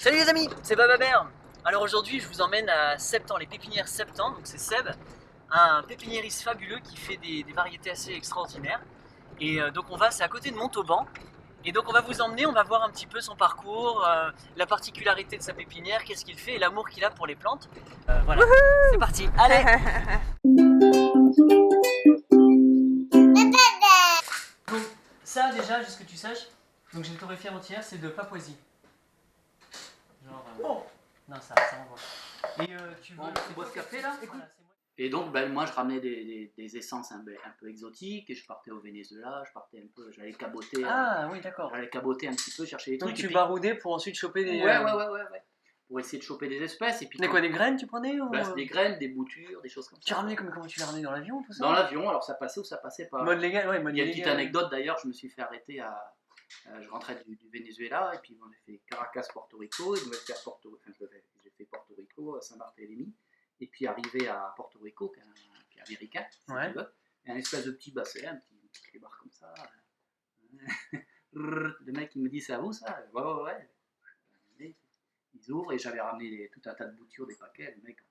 Salut les amis, c'est Bababert. Alors aujourd'hui je vous emmène à Septembre, les pépinières Septembre, donc c'est Seb, un pépiniériste fabuleux qui fait des variétés assez extraordinaires. Et donc c'est à côté de Montauban. Et donc on va vous emmener, on va voir un petit peu son parcours, la particularité de sa pépinière, qu'est-ce qu'il fait et l'amour qu'il a pour les plantes. Voilà, c'est parti, allez. Donc ça déjà, juste que tu saches, donc j'ai le torréfié entière, c'est de Papouasie. Genre, oh non, ça envoie. Et tu veux Tu bois ce café là? Voilà, Et donc moi je ramenais des essences un peu exotiques et je partais au Venezuela, j'allais caboter, ah oui, d'accord. un petit peu, chercher des Donc trucs. tu baroudais pour ensuite choper des... Ouais. Pour essayer de choper des espèces. Et puis Des graines tu prenais ou... c'est des graines, des boutures, des choses comme ça. Tu ramenais comment tu les ramenais dans l'avion tout ça? Dans l'avion, alors ça passait ou ça passait pas. Mode légal, ouais, mode Il y a une légal. petite anecdote d'ailleurs, je me suis fait arrêter je rentrais du Venezuela et puis j'ai fait Caracas, Porto Rico, et j'ai fait Porto Rico, Saint-Barthélemy, et puis arrivé à Porto Rico, qui est américain, si tu veux, et un espèce de petit bassin, un petit clébard comme ça. Le mec il me dit c'est à vous ça? Ouais. Ils ouvrent et j'avais ramené tout un tas de boutures, des paquets, le mec m'a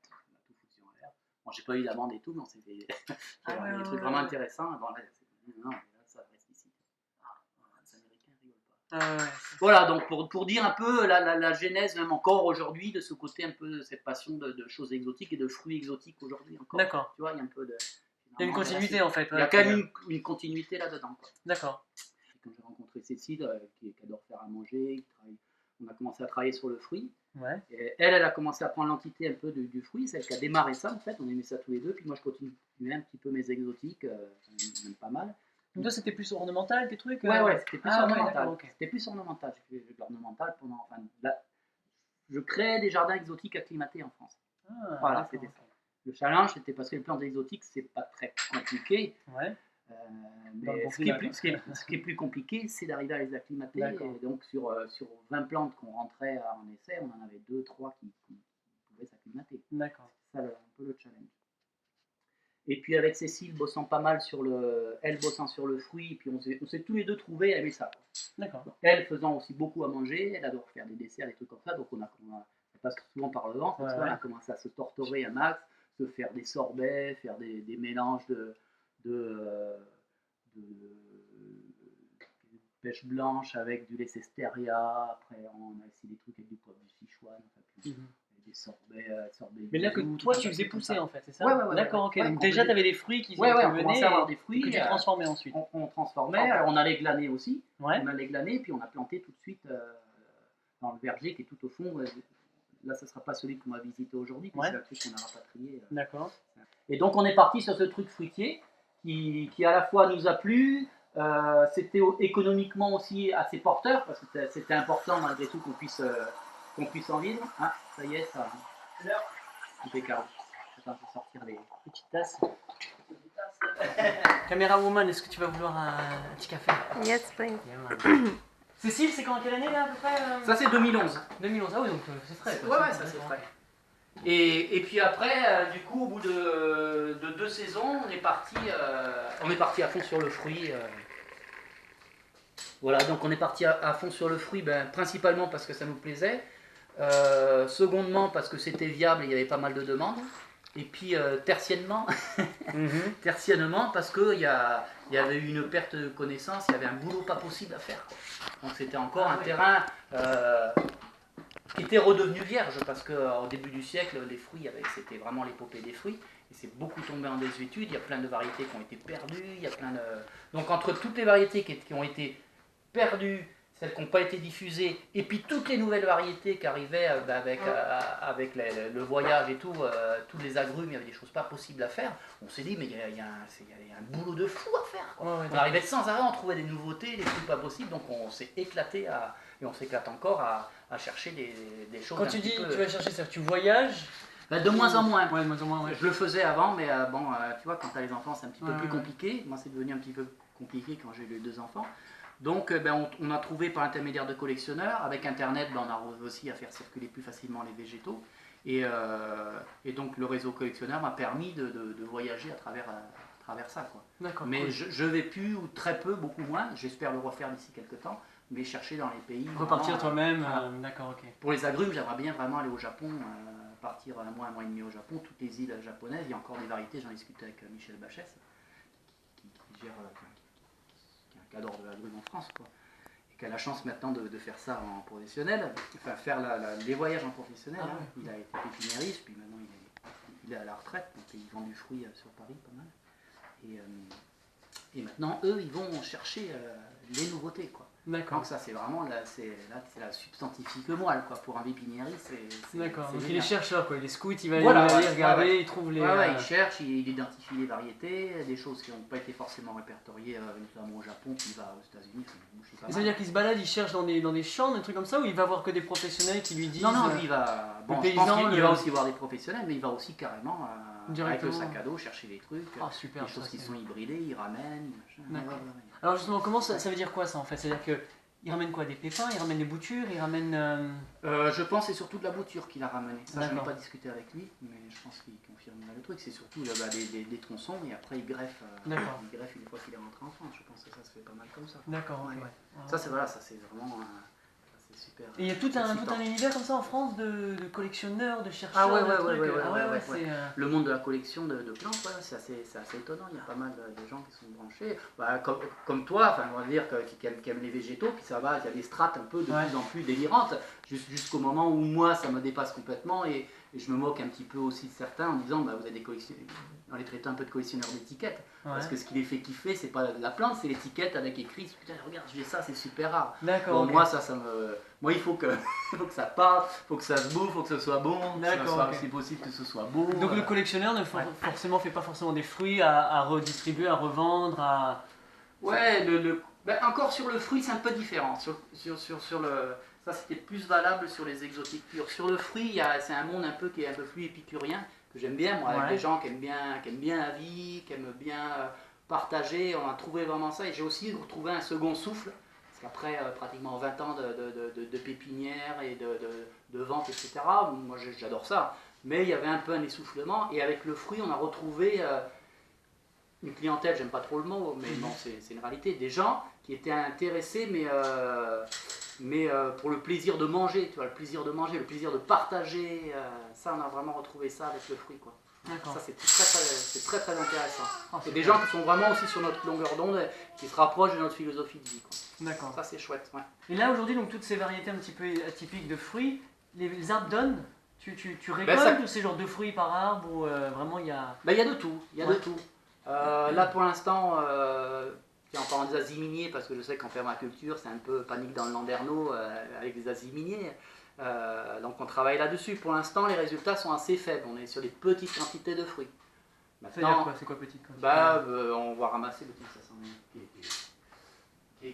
tout foutu en l'air. Bon, j'ai pas eu d'amende et tout, mais c'était des trucs vraiment intéressants. Bon, là, non, là, ça reste ici. Les Américains rigolent pas. Voilà, donc pour dire un peu la genèse, même encore aujourd'hui, de ce côté un peu, de cette passion de choses exotiques et de fruits exotiques aujourd'hui encore. D'accord. Tu vois, il y a un peu de... Il y a une continuité en fait. Il y a quand même une continuité là-dedans. D'accord. Quand j'ai rencontré Cécile, qui adore faire à manger, on a commencé à travailler sur le fruit. Ouais. Et elle a commencé à prendre l'entité un peu du fruit, celle qui a démarré ça en fait, on aimait ça tous les deux, puis moi je continuais un petit peu mes exotiques, même pas mal. Donc toi c'était plus ornemental tes trucs? Ouais, c'était plus ornemental. Ouais, okay. C'était plus ornemental, j'ai fait de l'ornemental pendant... Enfin, là, je créais des jardins exotiques acclimatés en France. Voilà, c'était ça. Le challenge c'était parce que les plantes exotiques c'est pas très compliqué. Ouais. Mais ce qui est plus compliqué, c'est d'arriver à les acclimater. Et donc, sur 20 plantes qu'on rentrait en essai, on en avait 2-3 qui pouvaient s'acclimater. D'accord. C'est ça un peu le challenge. Et puis, avec Cécile bossant pas mal elle bossant sur le fruit, puis on s'est tous les deux trouvés à aimer ça. D'accord. Elle faisant aussi beaucoup à manger, elle adore faire des desserts, des trucs comme ça. Donc, ça passe souvent par le ventre. On a commencé à se torturer un max, se faire des sorbets, faire des mélanges de pêche blanche avec du Leicesteria. Après on a essayé des trucs avec du poivre du Sichuan, des sorbets. Mais là que toi tu faisais pousser en fait, c'est ça? Ouais. D'accord, ok. Donc déjà tu avais des fruits qui on venaient commençait à avoir des fruits que tu transformais ensuite. On transformait, on allait glaner aussi. Ouais. On allait glaner, puis on a planté tout de suite dans le verger qui est tout au fond. Là, ce ne sera pas celui qu'on va visiter aujourd'hui, c'est le truc qu'on a rapatrié. D'accord. Et donc on est parti sur ce truc fruitier qui à la fois nous a plu, c'était économiquement aussi assez porteur, parce que c'était important malgré tout qu'on puisse en vivre. Ah, ça y est, ça. Impeccable. Attends, je vais sortir les petites tasses. Caméra woman, est-ce que tu vas vouloir un petit café? Yes, please. Cécile, c'est quelle année là à peu près? Ça c'est 2011. 2011, ah oui, donc c'est frais. Ouais, ça c'est frais. Et puis après, du coup, au bout de 2 saisons, on est parti à fond sur le fruit. Voilà, donc on est parti à fond sur le fruit, principalement parce que ça nous plaisait, secondement parce que c'était viable et il y avait pas mal de demandes, et puis tertiennement parce qu'il y avait eu une perte de connaissance, il y avait un boulot pas possible à faire. Donc c'était encore un terrain qui était redevenu vierge, parce qu'au début du siècle, les fruits, c'était vraiment l'épopée des fruits, et c'est beaucoup tombé en désuétude, il y a plein de variétés qui ont été perdues, il y a plein de... Donc entre toutes les variétés qui ont été perdues, celles qui n'ont pas été diffusées, et puis toutes les nouvelles variétés qui arrivaient avec le voyage et tout, tous les agrumes, il y avait des choses pas possibles à faire, on s'est dit, mais il y a un boulot de fou à faire. On arrivait sans arrêt, on trouvait des nouveautés, des trucs pas possibles, donc on s'est éclaté et on s'éclate encore à chercher des choses. Quand tu dis tu vas chercher ça, tu voyages? De moins en moins. Ouais, de moins en moins, ouais. Je le faisais avant, mais tu vois, quand tu as les enfants, c'est un petit peu plus compliqué. Moi, c'est devenu un petit peu compliqué quand j'ai eu les 2 enfants. Donc, on a trouvé par l'intermédiaire de collectionneurs. Avec Internet, on a réussi à faire circuler plus facilement les végétaux. Et donc, le réseau collectionneur m'a permis de voyager à travers ça, quoi. D'accord. Mais cool. je vais plus, ou très peu, beaucoup moins. J'espère le refaire d'ici quelques temps. mais chercher dans les pays. Repartir vraiment, toi-même, voilà. D'accord, ok. Pour les agrumes, j'aimerais bien vraiment aller au Japon, partir un mois et demi au Japon, toutes les îles japonaises. Il y a encore des variétés, j'en discutais avec Michel Bachès, qui gère, qui est un cadre de l'agrume en France, quoi. Et qui a la chance maintenant de faire ça en professionnel, enfin faire les voyages en professionnel. Ah, Hein. ouais. Il a été pépiniériste, puis maintenant il est à la retraite, donc il vend du fruit sur Paris pas mal. Et maintenant, eux, ils vont chercher les nouveautés, quoi. D'accord. Donc ça, c'est vraiment c'est la substantifique moelle, quoi. Pour un pépiniériste, D'accord. c'est Donc il génial. est chercheur, quoi. Il est scout, il va Voilà, aller ouais, regarder, ouais. il trouve les. Ouais, il cherche, il identifie les variétés, des choses qui n'ont pas été forcément répertoriées, notamment au Japon, puis il va aux États-Unis, c'est pas Et ça veut mal. dire qu'il se balade, il cherche dans des champs, des trucs comme ça, ou il va voir que des professionnels qui lui disent. Non, lui, il va. Bon, je pense qu'il va aussi voir des professionnels, mais il va aussi carrément, avec le sac à dos, chercher des trucs, Ah, super, des choses ça, qui c'est- sont hybridées, il ramène, machin. D'accord. Ouais. Alors justement, comment ça veut dire quoi ça en fait? C'est-à-dire que il ramène quoi? Des pépins, il ramène des boutures, il ramène. Je pense que c'est surtout de la bouture qu'il a ramené. Ça, je n'ai D'accord. pas discuté avec lui, mais je pense qu'il confirme le truc. C'est surtout des tronçons et après il greffe, D'accord. il greffe une fois qu'il est rentré en France. Je pense que ça se fait pas mal comme ça. D'accord, ok, Ouais. ouais. Ah, Ça, c'est vraiment c'est super. Et il y a tout excitant. un univers comme ça en France de collectionneurs, de chercheurs, Ah ouais, de ouais, trucs. ouais, Ah ouais, c'est. Le monde de la collection de plantes, ouais, c'est assez étonnant. Il y a pas mal de gens qui sont branchés. Bah, comme toi, enfin, on va dire, qui aiment les végétaux, puis ça va, il y a des strates un peu de Ouais. plus en plus délirantes, jusqu'au moment où moi, ça me dépasse complètement et je me moque un petit peu aussi de certains en disant, bah, vous avez des collectionneurs, en les traitant un peu de collectionneurs d'étiquettes. Ouais. Parce que ce qui les fait kiffer, c'est pas la plante, c'est l'étiquette avec écrit, putain, regarde, j'ai ça, c'est super rare. D'accord. Bon, ok. moi, il faut que, faut que ça parte, faut que ça se bouffe, faut que ce soit bon, D'accord, ok. c'est possible que ce soit beau. Donc le collectionneur ne fait pas forcément des fruits à redistribuer, à revendre, à. Ouais, encore sur le fruit, c'est un peu différent. Ça, c'était plus valable sur les exotiques purs. Sur le fruit, c'est un monde un peu qui est un peu plus épicurien, que j'aime bien, moi, avec Ouais. des gens qui aiment bien la vie, qui aiment bien partager. On a trouvé vraiment ça. Et j'ai aussi retrouvé un second souffle. Parce qu'après pratiquement 20 ans de pépinière et de vente, etc., moi j'adore ça. Mais il y avait un peu un essoufflement. Et avec le fruit, on a retrouvé une clientèle, j'aime pas trop le mot, mais bon, c'est une réalité. Des gens qui étaient intéressés, mais pour le plaisir de manger, tu vois, le plaisir de manger, le plaisir de partager. Ça, on a vraiment retrouvé ça avec le fruit, quoi. D'accord. Ça, c'est très intéressant. Ah, Et super. des gens qui sont vraiment aussi sur notre longueur d'onde, qui se rapprochent de notre philosophie de vie, quoi. D'accord. Ça, c'est chouette, ouais. Et là aujourd'hui, donc toutes ces variétés un petit peu atypiques de fruits, les arbres donnent. Tu récoltes Ben, ça- ou c'est genre 2 fruits par arbre ou vraiment il y a. Ben, il y a de tout, il y a Ouais. de tout. Là, pour l'instant, c'est encore des aziminiers, parce que je sais qu'en permaculture, c'est un peu panique dans le Landerneau avec des aziminiers. Donc on travaille là-dessus. Pour l'instant, les résultats sont assez faibles. On est sur des petites quantités de fruits. Ça veut dire Maintenant, quoi? C'est quoi petit quoi? on va ramasser le petit 500 qui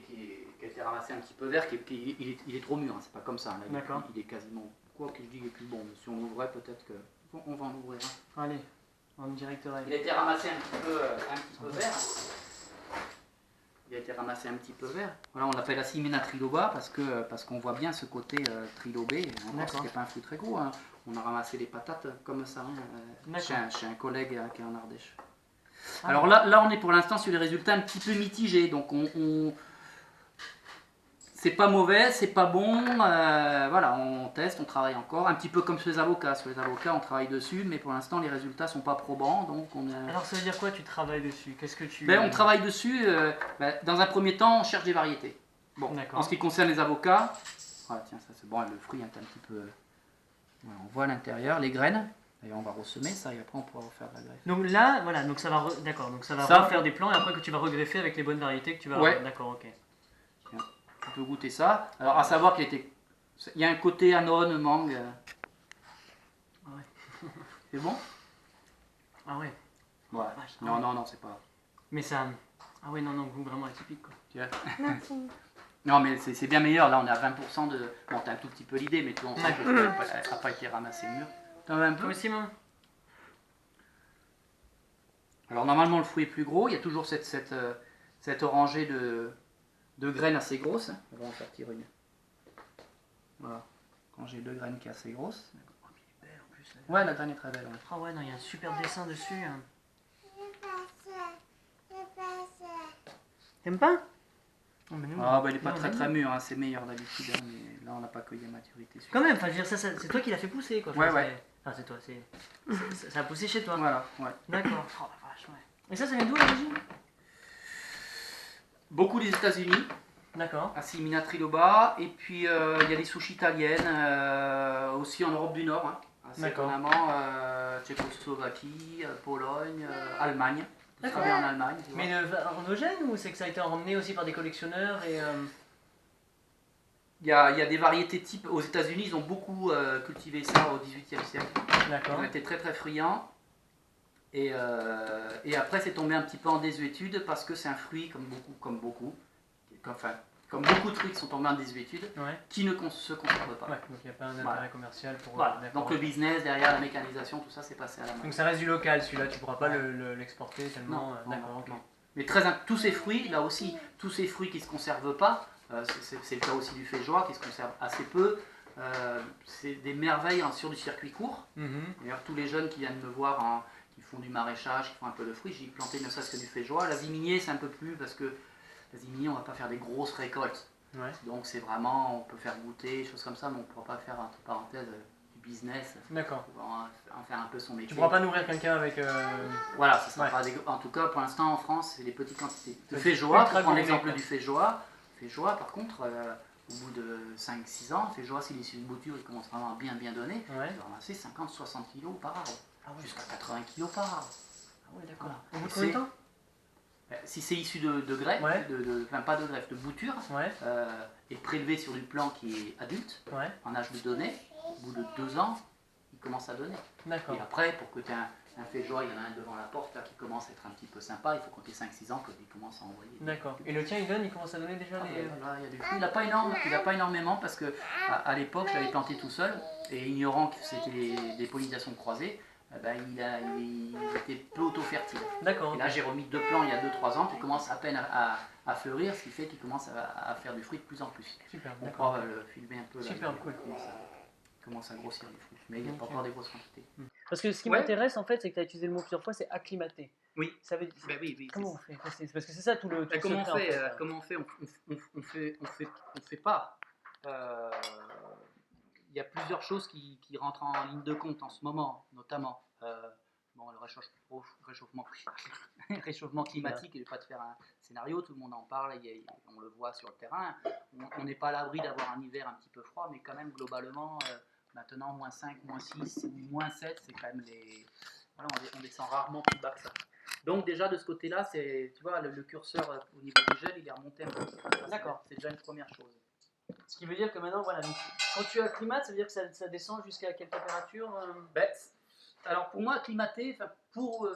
a été ramassé un petit peu vert, il est trop mûr, hein, c'est pas comme ça. Là, D'accord. il est quasiment. Quoi que je dis, il est plus bon. Mais si on l'ouvrait, peut-être que. Bon, on va en ouvrir un. Allez, en direct Il a été ramassé un petit peu vert. Il a été ramassé un petit peu vert. Voilà, on l'appelle Asimena triloba parce qu'on voit bien ce côté trilobé. Encore, c'était pas un fruit très gros. Hein. On a ramassé les patates comme ça chez un collègue qui est en Ardèche. Ah, Alors là, on est pour l'instant sur des résultats un petit peu mitigés. Donc c'est pas mauvais, c'est pas bon. Voilà, on teste, on travaille encore. Un petit peu comme sur les avocats. Sur les avocats, on travaille dessus, mais pour l'instant, les résultats sont pas probants. Donc Alors ça veut dire quoi tu travailles dessus? Qu'est-ce que tu. on travaille dessus. Dans un premier temps, on cherche des variétés. Bon, D'accord. en ce qui concerne les avocats, voilà, tiens, ça c'est bon, le fruit est un petit peu. Voilà, on voit à l'intérieur les graines. D'ailleurs, on va ressemer ça et après on pourra refaire de la greffe. Donc là, voilà, donc ça va, d'accord, donc ça va Ça- refaire des plants et après que tu vas regreffer avec les bonnes variétés que tu vas. Ouais. D'accord, ok. Tu peux goûter ça. Alors, à savoir qu'il y a un côté anone, mangue. Ah ouais. C'est bon? Ah ouais. Ouais. Vache, Non, c'est pas. Mais ça. Ah ouais, non, goût vraiment atypique quoi. Tu vois. Non, mais c'est bien meilleur. Là, on est à 20% de. Bon, t'as un tout petit peu l'idée, mais toi, on sait que ça n'a pas été ramassé mûr. T'en veux un peu? Toi aussi, Simon? Alors, normalement, le fruit est plus gros. Il y a toujours cette orangée de graines assez grosses. On va en sortir une. Voilà. Quand j'ai 2 graines qui sont assez grosses. Oh, puis il est belle en plus. Là. Ouais, la graine est très belle. Ouais. Ah ouais, non, il y a un super dessin dessus. Hein. T'aimes pas? Oh, mais nous, Ah bah il est pas nous, on très aime. très mûr, hein, c'est meilleur d'habitude, hein, mais là on n'a pas cueilli à maturité. Quand même, enfin, je veux dire, c'est toi qui l'as fait pousser, quoi. Ouais, Enfin, ouais. Enfin, c'est toi, ça a poussé chez toi. Voilà, ouais. D'accord. Oh la vache, ouais. Et ça vient d'où l'origine? Beaucoup des États-Unis, D'accord. à Simina Triloba, et puis il y a des souches italiennes, aussi en Europe du Nord, hein, assez D'accord. étonnamment, Tchécoslovaquie, Pologne, Allemagne. Tout ça vient en Allemagne. Tu vois. Mais endogène ou c'est que ça a été emmené aussi par des collectionneurs et Il y a des variétés types. Aux États-Unis, ils ont beaucoup cultivé ça au XVIIIe siècle. Ils D'accord. ont été très très friands. Et après, c'est tombé un petit peu en désuétude parce que c'est un fruit, comme beaucoup de fruits qui sont tombés en désuétude, Ouais. qui ne se conservent pas. Ouais, donc il n'y a pas un intérêt Voilà. commercial pour. Voilà. D'accord. Donc le business derrière la mécanisation, tout ça, c'est passé à la main. Donc ça reste du local, celui-là, tu pourras pas l'exporter tellement. Non, D'accord, ok. non. Mais tous ces fruits, là aussi, tous ces fruits qui ne se conservent pas, c'est le cas aussi du feijoa qui se conserve assez peu. C'est des merveilles sur du circuit court. D'ailleurs, tous les jeunes qui viennent me voir, qui font du maraîchage, qui font un peu de fruits, j'ai planté ne serait-ce que du feijoa. La ziminier, c'est un peu plus parce que la ziminier, on ne va pas faire des grosses récoltes. Ouais. Donc c'est vraiment, on peut faire goûter, des choses comme ça, mais on ne pourra pas faire, entre parenthèses, du business. D'accord. En faire un peu son métier. Tu pourras pas nourrir quelqu'un avec. Voilà, ça sera Ouais. pas en tout cas, pour l'instant, en France, c'est des petites quantités. Le C'est feijoa, ultra pour prendre gourmet, l'exemple quoi. du feijoa, par contre, au bout de 5-6 ans, le feijoa, s'il est issu de bouture, il commence vraiment à bien donner. Ouais. Il va ramasser 50-60 kg par arbre, Ah ouais. jusqu'à 80 kg par arbre. Ah ouais, d'accord. Voilà. Au bout de combien de temps? Si c'est issu de greffe, Ouais. enfin pas de greffe, de bouture, Ouais. et prélevé sur du plan qui est adulte, Ouais. en âge de donner, au bout de 2 ans, il commence à donner. D'accord. Et après, pour que tu aies un feijoa, il y en a un devant la porte là, qui commence à être un petit peu sympa, il faut compter 5-6 ans qu'il commence à envoyer. D'accord. Et le tien, il commence à donner déjà les. Là, il y a des fruits. Il n'a pas énormément parce que à l'époque, je l'avais planté tout seul et ignorant que c'était des pollinisations croisées, il était peu auto-fertile. D'accord. Et là, j'ai remis 2 plants il y a 2-3 ans qui commencent à peine à fleurir, ce qui fait qu'il commence à faire du fruit de plus en plus. Super. On D'accord. pourra le filmer un peu. Là, Super, cool. Il commence à grossir les fruits, mais il n'y a pas encore des grosses quantités. Parce que ce qui Ouais. m'intéresse en fait, c'est que tu as utilisé le mot plusieurs fois, c'est acclimater. Oui. Ça veut dire. Oui. Comment on fait? Parce que c'est ça tout le. Comment on secret, fait, en fait. comment on fait pas. Il y a plusieurs choses qui rentrent en ligne de compte en ce moment, notamment le réchauffement climatique. Je ne vais pas te faire un scénario, tout le monde en parle, on le voit sur le terrain. On n'est pas à l'abri d'avoir un hiver un petit peu froid, mais quand même globalement, maintenant -5, -6, -7, c'est quand même voilà, on descend rarement plus bas que ça. Donc déjà de ce côté-là, tu vois, le curseur au niveau du gel, il est remonté un peu. D'accord. C'est déjà une première chose. Ce qui veut dire que maintenant, voilà, donc, quand tu acclimates, ça veut dire que ça descend jusqu'à quelle température Alors pour moi, acclimater, pour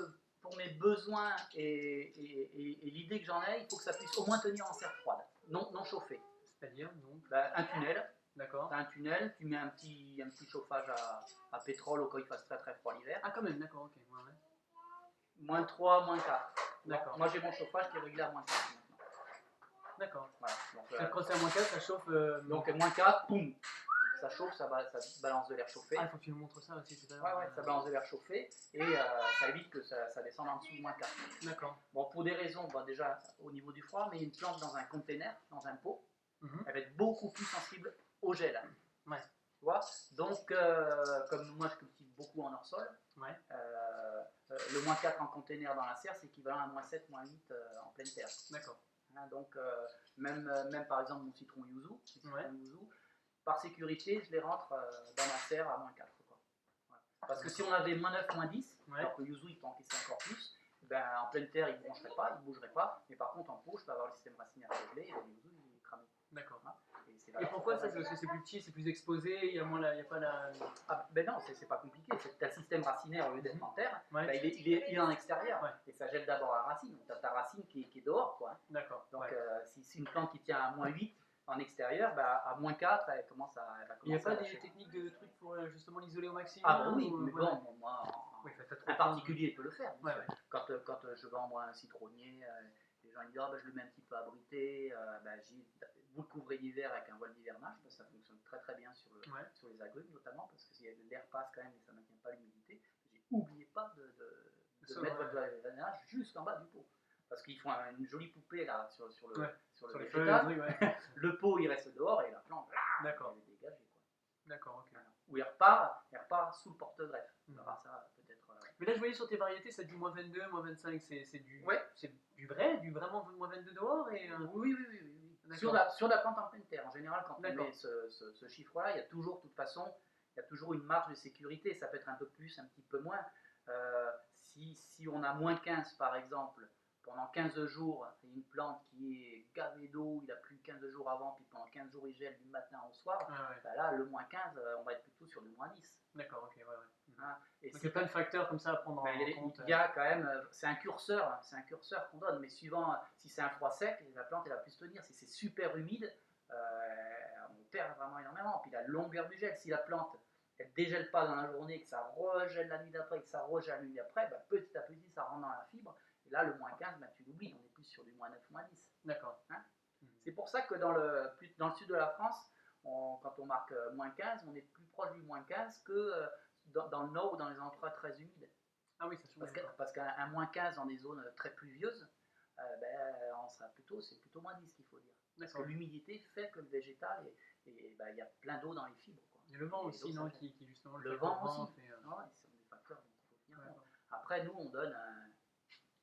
mes besoins et l'idée que j'en ai, il faut que ça puisse au moins tenir en serre froide, non chauffée. C'est-à-dire donc Un tunnel. D'accord. Tu as un tunnel, tu mets un petit chauffage à pétrole au cas où il fasse très très froid l'hiver. Ah quand même, d'accord, ok. Ouais. -3, -4. D'accord. Moi j'ai mon chauffage qui est réglé à -4 maintenant. D'accord. Voilà. Donc, quand c'est à -4, ça chauffe. Donc -4, boum, ça chauffe, ça balance de l'air chauffé. Ah, il faut que tu nous montres ça aussi tout à l'heure. Ouais, ça balance de l'air chauffé et ça évite que ça descende en dessous de -4. D'accord. Bon, pour des raisons, déjà au niveau du froid, mais une plante dans un container, dans un pot, elle va être beaucoup plus sensible au gel. Ouais. Tu vois. Donc, comme moi je cultive beaucoup en hors-sol, ouais. Le -4 en container dans la serre, c'est équivalent à -7, -8 en pleine terre. D'accord. Hein, donc, même par exemple mon citron yuzu, ouais. par sécurité, je les rentre dans ma serre à -4. Quoi. Ouais. Parce que si on avait -9, -10, ouais. alors que le yuzu il peut encaisser encore plus, en pleine terre il ne bougerait pas, mais par contre en pot, je peux avoir le système racinaire réglé et le yuzu il est cramé. D'accord. Hein. Et pourquoi ça? Parce que c'est plus petit, c'est plus exposé, il y a pas la. Ah, non, c'est pas compliqué. C'est le système racinaire au lieu d'être en terre, ouais. Il est en extérieur. Ouais. Et ça gèle d'abord la racine. Donc tu as ta racine qui est dehors. Quoi. D'accord. Donc si c'est une plante qui tient à -8 en extérieur, à -4, elle commence à. Il n'y a pas des techniques de trucs pour justement l'isoler au maximum? Ah bah oui, mais bon, moi, un particulier peut le faire. Ouais. Quand je vends moi un citronnier, les gens ils disent je le mets un petit peu abrité, vous le couvrez l'hiver avec un voile d'hivernage, ça fonctionne très très bien sur les agrumes notamment, parce que l'air passe quand même et ça ne maintient pas l'humidité. N'oubliez pas de mettre votre voile d'hivernage juste en bas du pot, parce qu'ils font une jolie poupée là sur sur le Sur les végétal. feuilles, ouais. Le pot, il reste dehors et la plante, D'accord. elle est dégagée. Quoi. D'accord, ok. Voilà. Ou il repart sous le porte-greffe. Alors ça, peut-être. Mais là, je voyais sur tes variétés, ça dit -22, -25, c'est du, Ouais. c'est du vrai, du vraiment -22 dehors et, Oui. Sur la plante en pleine terre. En général, quand on met ce chiffre-là, il y a toujours, de toute façon, il y a toujours une marge de sécurité. Ça peut être un peu plus, un petit peu moins. Si on a -15 par exemple, pendant 15 jours, il y a une plante qui est gavée d'eau, il a plu 15 jours avant, puis pendant 15 jours il gèle du matin au soir, bah là le -15, on va être plutôt sur du -10. D'accord, ok, ouais. Hein, et donc il y a plein de facteurs comme ça à prendre en compte. Il y a quand même, c'est un curseur qu'on donne, mais suivant, si c'est un froid sec, la plante elle va plus tenir. Si c'est super humide, on perd vraiment énormément. Puis la longueur du gel, si la plante elle dégèle pas dans la journée, que ça regèle la nuit d'après, que ça regèle la nuit d'après, bah, petit à petit ça rentre dans la fibre. Et là, le -15, bah, tu l'oublies, on est plus sur du -9, -10. D'accord. Hein, c'est pour ça que dans le sud de la France, quand on marque -15, on est plus proche du -15 que dans le nord ou dans les endroits très humides. Ah oui, ça change. Parce qu'un -15 dans des zones très pluvieuses, c'est plutôt -10 qu'il faut dire. Parce que l'humidité fait que le végétal, il y a plein d'eau dans les fibres. Quoi. Et le vent aussi, non, qui justement le vent aussi. Fait, c'est des facteurs dont il faut tenir compte. Après, nous, on donne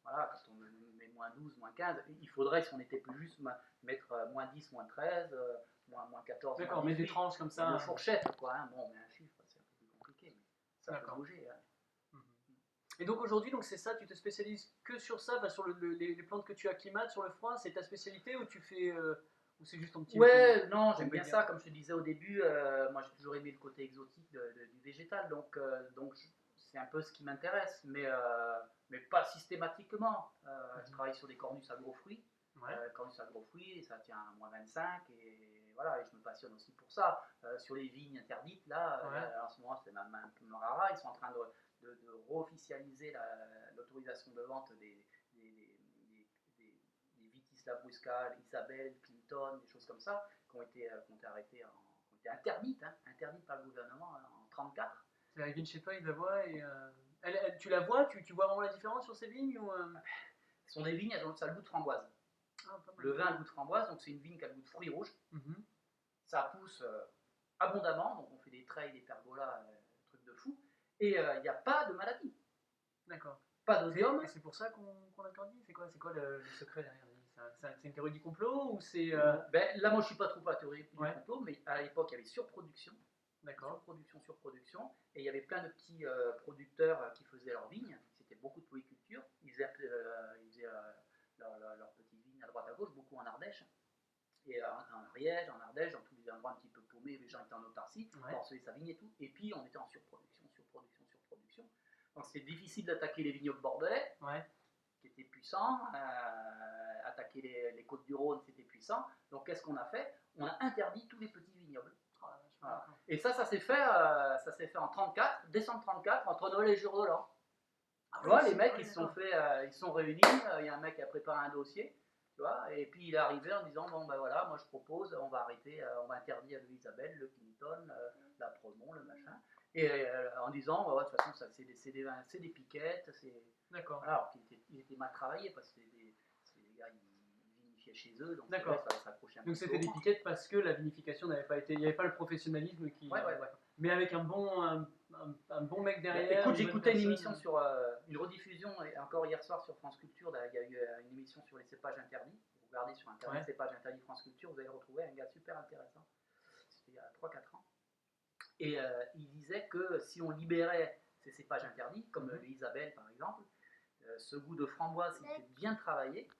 voilà, quand on met -12, -15, il faudrait, si on était plus juste, mettre -10, -13, -14. D'accord, mais des tranches comme ça. Une fourchette, quoi. Hein. Bon, mais un chiffre, c'est un peu plus compliqué, mais ça peut bouger. Hein. Et donc aujourd'hui, donc c'est ça, tu te spécialises que sur ça, bah, sur les plantes que tu acclimates, sur le froid, c'est ta spécialité ou tu fais, ou c'est juste ton petit. Ouais, non, j'aime bien ça, comme je te disais au début. Moi, j'ai toujours aimé le côté exotique du végétal, donc c'est un peu ce qui m'intéresse, mais pas systématiquement. Je travaille sur des cornus à gros fruits. Cornus à gros fruits, ça tient à -25, et voilà, et je me passionne aussi pour ça. Sur les vignes interdites, là, en ce moment, c'est un peu rara, ils sont en train de re-officialiser l'autorisation de vente des Vitis labrusca, Isabelle, Clinton, des choses comme ça, qui ont été arrêtées, qui ont été interdites par le gouvernement en 1934. C'est la vigne chez toi, il la voit et tu la vois, tu vois vraiment la différence sur ces vignes ou Ce sont des vignes, ça a le goût de framboise. Le vin a le goût de framboise, donc c'est une vigne qui a le goût de fruits rouges. Ça pousse abondamment, donc on fait des treilles, des pergolas, trucs de fou. Et il n'y a pas de maladie. D'accord. Pas d'odium. Et c'est pour ça qu'on l'interdit. C'est quoi le secret derrière? C'est une théorie du complot ou c'est là, moi, je suis pas trop à la théorie du complot, mais à l'époque, il y avait surproduction. D'accord. Surproduction. Et il y avait plein de petits producteurs qui faisaient leurs vignes. C'était beaucoup de polyculture. Ils faisaient leurs petites vignes à droite à gauche, beaucoup en Ardèche. Et en Ariège, en Ardèche, dans tous les endroits un petit peu paumés, les gens étaient en autarcie, on recevait sa vigne et tout. Et puis, on était en surproduction. Donc, c'était difficile d'attaquer les vignobles bordelais, qui étaient puissants. Attaquer les côtes du Rhône, c'était puissant. Donc, qu'est-ce qu'on a fait? On a interdit tous les petits vignobles. Voilà. Et ça s'est fait en 1934, décembre 1934, entre Noël et jour de l'an. Tu vois, les mecs, ils se sont réunis. Il y a un mec qui a préparé un dossier. Tu vois, et puis il est arrivé en disant bon ben voilà, moi je propose, on va arrêter, on va interdire le Isabelle, le Clinton, la Promont, le machin, et en disant de toute façon c'est des piquettes, c'est. D'accord. Voilà, alors qu'il était mal travaillé parce que les gars ils vinifiaient chez eux, donc ça s'accrochait un peu. Donc c'était des piquettes parce que la vinification n'avait pas été, il n'y avait pas le professionnalisme qui. Mais avec un bon mec derrière. Écoute, j'écoutais une émission sur une rediffusion, encore hier soir sur France Culture, il y a eu une émission sur les cépages interdits. Vous regardez sur internet cépages interdits France Culture, vous allez retrouver un gars super intéressant. C'était il y a 3-4 ans. Et il disait que si on libérait ces cépages interdits, comme l'Isabelle par exemple, ce goût de framboise, s'il était bien travaillé,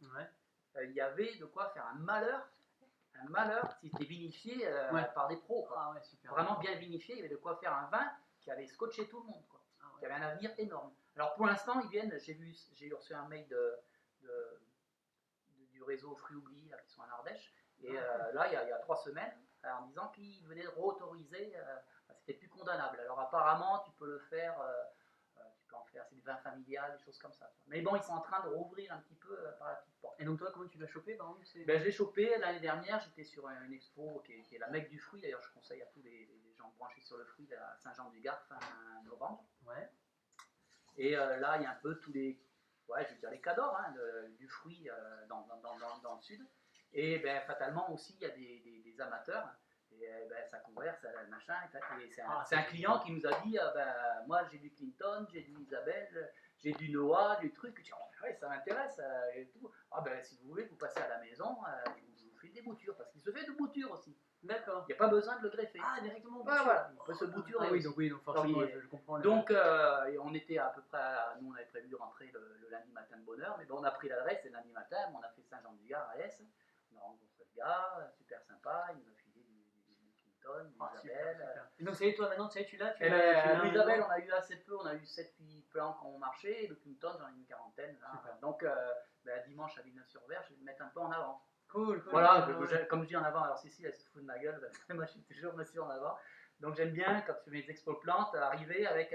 il y avait de quoi faire un malheur si c'était vinifié par des pros. Vraiment bien vinifié, il y avait de quoi faire un vin qui avait scotché tout le monde, quoi. Qui avait un avenir énorme. Alors pour l'instant, ils viennent, j'ai reçu un mail du réseau Fruits Oubli, qui sont en Ardèche, et là, il y a 3 semaines, en disant qu'ils venaient de réautoriser, c'était plus condamnable. Alors apparemment, tu peux le faire, tu peux en faire, c'est du vin familial, des choses comme ça. Mais bon, ils sont en train de rouvrir un petit peu par la petite porte. Et donc toi, comment tu l'as chopé par exemple? Je l'ai chopé l'année dernière, j'étais sur une expo qui est la Mecque du fruit, d'ailleurs je conseille à tous les gens branchés sur le fruit à Saint-Jean-du-Gard fin novembre. Et là, il y a un peu tous les, je veux dire les cadors du fruit dans le sud. Et ben, fatalement aussi, il y a des amateurs. Et ben, ça converse, machin. Et c'est un client qui nous a dit ben, moi j'ai du Clinton, j'ai du Isabelle, j'ai du Noah, du truc. Je dis, oh, ouais, ça m'intéresse et tout. Ah ben, si vous voulez, vous passez à la maison, je vous fais des boutures. Parce qu'il se fait de boutures aussi. D'accord. Il n'y a pas besoin de le greffer. Ah, directement. Ouais, voilà, il peut se bouturer. Ah oui, donc forcément, je comprends. Donc, on était à peu près, nous on avait prévu de rentrer le lundi matin de bonne heure, mais bon, on a pris l'adresse, c'est lundi matin, on a fait Saint-Jean-du-Gard à S, on a rencontré le gars, super sympa, il nous a filé du Clinton, du Isabelle. Et donc, ça y est, toi maintenant, tu l'as L'Isabelle, on a eu assez peu, on a eu 7-8 plans quand on marchait, et le Clinton, j'en ai une quarantaine. Là. Donc, dimanche à Villeneuve-sur-Mer, je vais le mettre un peu en avant. Cool. Voilà, comme je dis en avant, alors Cécile, elle se fout de ma gueule, moi je suis toujours monsieur en avant. Donc j'aime bien, quand je fais mes expos plantes, arriver avec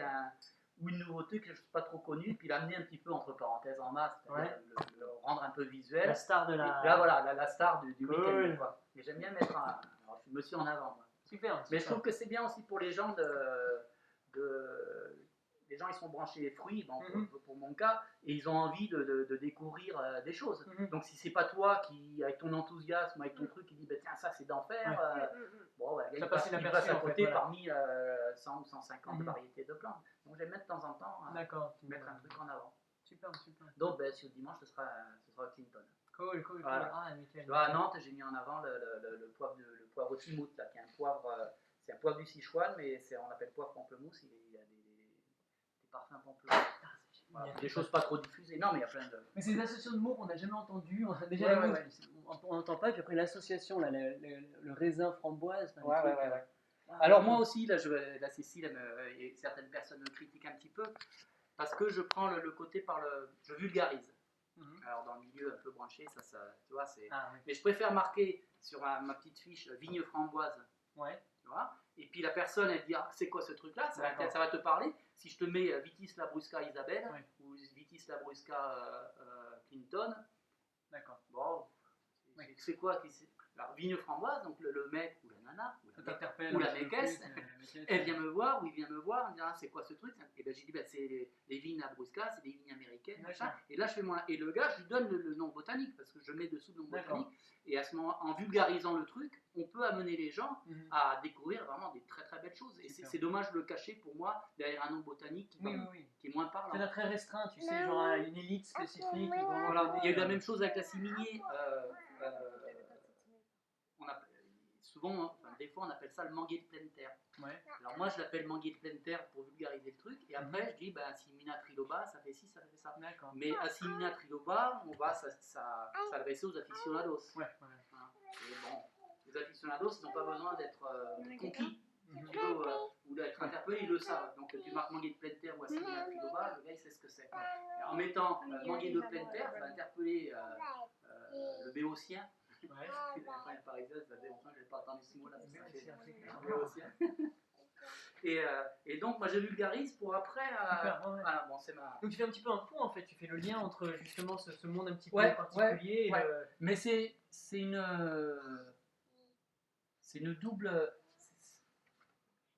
une nouveauté que je ne suis pas trop connue, puis l'amener un petit peu entre parenthèses en masse, le rendre un peu visuel. La star de la... Là voilà, la star du week-end. Quoi. Et j'aime bien mettre alors je suis monsieur en avant. Moi. Super. Mais je trouve que c'est bien aussi pour les gens les gens ils sont branchés fruits, bon, pour mon cas, et ils ont envie de découvrir des choses. Donc si c'est pas toi qui, avec ton enthousiasme, avec ton truc, qui dit bah, tiens ça c'est d'enfer, bon ouais, il passe à côté parmi 100 ou 150 variétés de plantes. Donc j'aime mettre de temps en temps mettre un truc en avant. Super. Donc sur le dimanche ce sera Clinton. Cool. Voilà. Ah, nickel. À Nantes j'ai mis en avant le poivre Timout, là, qui est un poivre, c'est un poivre du Sichuan, mais on appelle poivre pamplemousse, il y a des parfums pamplemousse. Voilà. Des choses pas trop diffusées. Non, mais il y a plein de. Mais c'est une association de mots qu'on n'a jamais entendu. On a déjà on n'entend pas. Puis après l'association, là, le raisin framboise. Ouais. Alors moi aussi, là, la Cécile, et certaines personnes me critiquent un petit peu parce que je prends le côté je vulgarise. Alors dans le milieu un peu branché, ça tu vois, c'est. Mais je préfère marquer sur ma petite fiche vigne framboise. Ouais. Tu vois. Et puis la personne, elle dit c'est quoi ce truc-là, ça va te parler. Si je te mets Vitis labrusca Isabelle ou Vitis labrusca Clinton, d'accord. Bon, c'est quoi alors, vigne framboise, donc le mec ou la nana ou la maîtresse, elle vient me voir ou il vient me voir, elle me dit c'est quoi ce truc, et ben j'ai dit c'est les vignes labrusca, c'est des vignes américaines, machin. Et là je fais et le gars je lui donne le nom botanique parce que je mets dessous le nom botanique, et à ce moment, en vulgarisant le truc, on peut amener les gens à découvrir vraiment des très très belles choses. Et c'est dommage de le cacher pour moi derrière un nom botanique qui est moins parlant. C'est très restreint, tu sais, genre une élite spécifique. Voilà, il y a eu la même chose avec la siminier. Souvent, des fois, on appelle ça le manguier de pleine terre. Ouais. Alors moi, je l'appelle manguier de pleine terre pour vulgariser le truc. Et après, je dis, Simina triloba, ça fait ci, ça fait ça. Mais à Simina triloba, on va s'adresser aux aficionados. Ouais. Et bon, les aficionados, ils n'ont pas besoin d'être conquis. Ou d'être interpellé, ils le savent. Donc tu marques manguier de pleine terre ou Simina triloba, le gars il sait ce que c'est. Et en mettant manguier de pleine terre, ça va interpeller le béotien. Ouais, par exemple, ça fait longtemps que je n'ai pas entendu ce mot-là. Et donc, moi, je vulgarise pour après. Voilà, bon, c'est ma. Donc, tu fais un petit peu un pont en fait. Tu fais le lien entre justement ce monde un petit peu particulier. Mais c'est une double.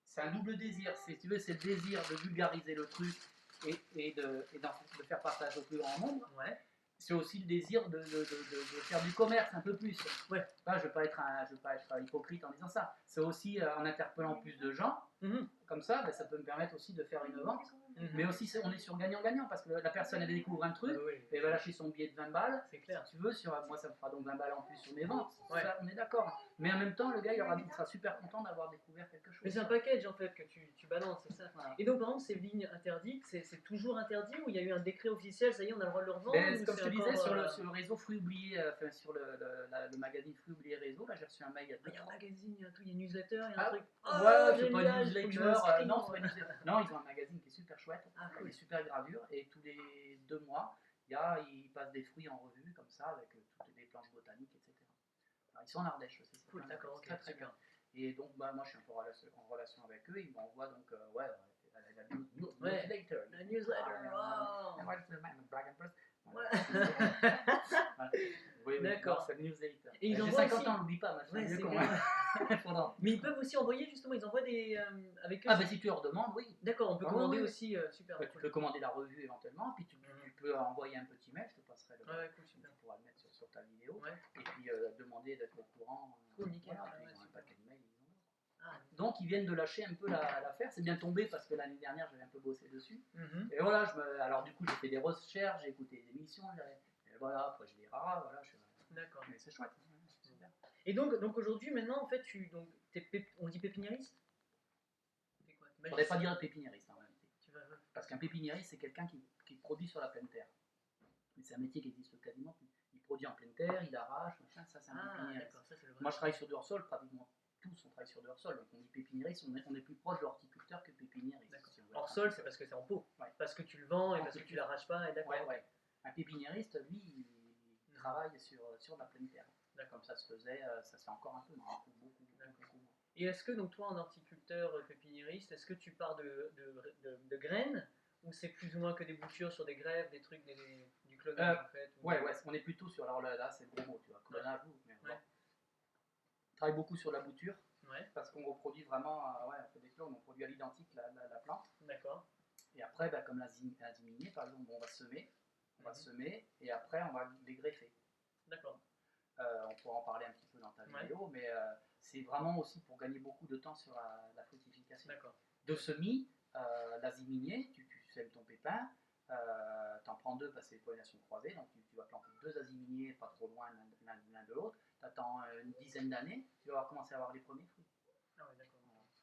C'est un double désir. Si tu veux, c'est le désir de vulgariser le truc et de faire partager au plus grand nombre. Ouais. C'est aussi le désir de faire du commerce un peu plus. Ouais. Là, je ne veux pas être hypocrite en disant ça. C'est aussi en interpellant plus de gens. Comme ça, ça peut me permettre aussi de faire une vente. Mais aussi, on est sur gagnant-gagnant parce que la personne, elle découvre un truc, elle va lâcher son billet de 20 balles. C'est clair. Si tu veux, moi, ça me fera donc 20 balles en plus sur mes ventes. Ça, on est d'accord. Mais en même temps, le gars, il sera super content d'avoir découvert quelque chose. Mais c'est un package en fait que tu balances, c'est ça. Voilà. Et donc, par exemple, ces vignes interdites, c'est toujours interdit ou il y a eu un décret officiel, ça y est, on a le droit de le revendre? Comme je te disais, sur le réseau Fruits Oubliés, sur le magazine Fruits Oubliés Réseau, là, j'ai reçu un mail. Il y a un magazine, il y a un truc, il y a une newsletter, il y a un truc. Ouais, c'est pas une newsletter. Non, ils ont un magazine qui est super chouette, avec des super gravures, et tous les 2 mois, ils passent des fruits en revue, comme ça, avec toutes les planches botaniques, etc. Alors, ils sont en Ardèche aussi. Cool, d'accord, très bien. Et donc, moi, je suis un peu en relation avec eux, ils m'envoient donc, la newsletter. La newsletter, Oui, d'accord, c'est une newsletter. Et ils j'ai 50 ans, n'oublie pas, mais ils peuvent aussi envoyer, justement, ils envoient des. Avec eux. Ah, si tu leur demandes, oui. D'accord, on peut commander aussi, super. Tu peux commander la revue éventuellement, puis tu peux envoyer un petit mail, je te passerai le mail. Cool, super. Tu pourras le mettre sur sur ta vidéo, Ouais. et puis demander d'être au courant. Cool, nickel. Voilà, Ah, puis ouais, ils ont un super. paquet de mails, ils ont. Ah, Donc ils viennent de lâcher un peu l'affaire, c'est bien tombé parce que l'année dernière j'avais un peu bossé dessus. mhm. Et voilà, alors du coup j'ai fait des recherches, j'ai écouté des émissions, et voilà, après je dis rara, voilà, D'accord. mais c'est chouette, c'est super. Et donc aujourd'hui, maintenant, en fait, on dit pépiniériste? T'es quoi? Je ne pourrais pas dire pépiniériste en réalité. Tu vas... Parce qu'un pépiniériste c'est quelqu'un qui produit sur la pleine terre. Mais c'est un métier qui existe quasiment plus. Il produit en pleine terre, il arrache, machin, ça c'est un Ah, pépiniériste. d'accord, ça c'est le vrai. Moi je travaille sur du hors-sol, pratiquement tous on travaille sur du hors-sol, donc on dit pépiniériste, on est plus proche de l'horticulteur que pépiniériste. D'accord. Si on veut Hors-sol, c'est parce que c'est en pot. Ouais. Parce que tu le vends et En parce que pot. tu l'arraches pas, et d'accord. Ouais, ouais. Un pépiniériste, lui, il travaille sur la pleine terre. D'accord. Comme ça se faisait, ça se fait encore un peu, mais beaucoup. Et est-ce que donc toi, en horticulteur pépiniériste, est-ce que tu pars de graines ou c'est plus ou moins que des boutures sur des greffes, des trucs, du clonage en fait ou... Ouais, on est plutôt sur, alors là c'est le gros mot, tu vois, clonage, mais Ouais. on travaille beaucoup sur la bouture, Ouais. parce qu'on reproduit vraiment, ouais, on fait des clones, on produit à l'identique la plante. D'accord. Et après, bah, comme la ziminé, par exemple, on va semer, et après on va les greffer. D'accord. On pourra en parler un petit peu dans ta vidéo, mais c'est vraiment aussi pour gagner beaucoup de temps sur la fructification. D'accord. De semis, l'aziminier, tu sèmes ton pépin, tu en prends deux parce que c'est pollination croisée, donc tu vas planter deux aziminiers pas trop loin l'un de l'autre, tu attends une dizaine d'années, tu vas commencer à avoir les premiers fruits. Ah ouais, d'accord.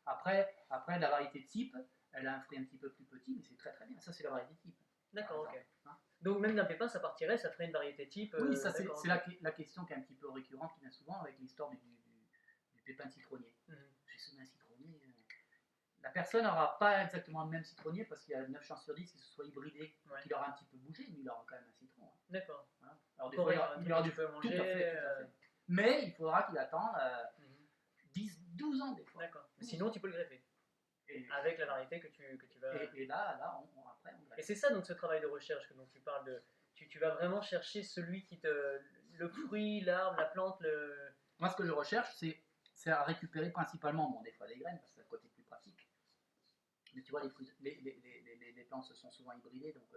Après, la variété type, elle a un fruit un petit peu plus petit, mais c'est très très bien. Ça, c'est la variété type. D'accord, ok. Hein, donc même d'un pépin, ça partirait, ça ferait une variété type. Oui, ça c'est la question qui est un petit peu récurrente, qui vient souvent avec l'histoire du pépin citronnier. J'ai semé un citronnier. La personne n'aura pas exactement le même citronnier parce qu'il y a 9 chances sur 10 qu'il se soit hybridé, qu'il aura un petit peu bougé, mais il aura quand même un citron. Hein. D'accord. Voilà. Alors des fois, il aura du peu manger. Tout à fait. Mais il faudra qu'il attende 10-12 ans des fois. D'accord. Sinon, tu peux le greffer. Avec la variété que tu vas... Et là après, on greffe. Et c'est ça, donc, ce travail de recherche dont tu parles. Tu vas vraiment chercher celui qui te... Le fruit, l'arbre, la plante, le... Moi, ce que je recherche, c'est à récupérer principalement, bon, des fois des graines, parce que c'est le côté plus pratique. Mais tu vois, les plantes se sont souvent hybridées, donc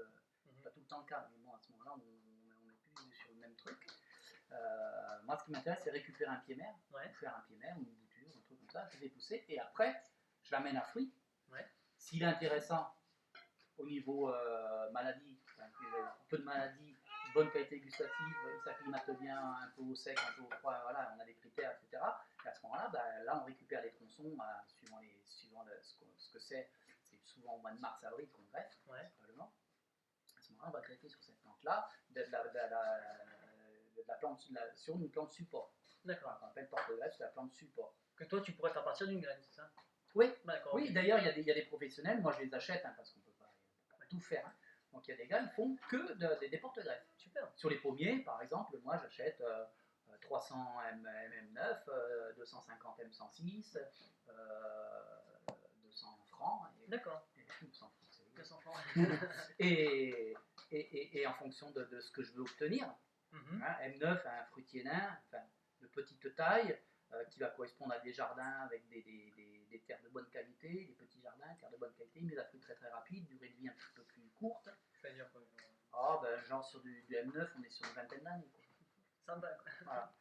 pas tout le temps le cas. Mais bon, à ce moment-là, on n'est plus sur le même truc. Moi, ce qui m'intéresse, c'est récupérer un pied mère, ou faire un pied mère, ou une bouture, un truc comme ça, je vais pousser, et après, je l'amène à fruit. S'il est intéressant au niveau maladie, peu de maladies, bonne qualité gustative, il s'acclimate bien un peu au sec, un peu au froid, voilà, on a des critères, etc. Et à ce moment-là, là on récupère les tronçons, suivant ce que c'est souvent au mois de mars-avril qu'on greffe, principalement. À ce moment-là, on va greffer sur cette plante-là de la plante, sur une plante support. D'accord. On appelle porte-greffe, c'est la plante support. Que toi, tu pourrais faire partir d'une graine, c'est ça? Oui, d'ailleurs, il y a des professionnels, moi je les achète, parce qu'on ne peut pas tout faire. Hein. Donc il y a des gars, ils font que des porte-greffes. Super. Sur les pommiers, par exemple, moi j'achète 300 MM9, 250 M106, 200 francs. D'accord. 200 francs, et en fonction de ce que je veux obtenir, M9, un fruitier nain, de petite taille, qui va correspondre à des jardins avec des terres de bonne qualité, des petits jardins, terres de bonne qualité, mais à fruits très très rapide, durée de vie un petit peu plus courte. C'est-à-dire quoi? Genre sur du M9, on est sur une vingtaine d'années. Sympa. Voilà.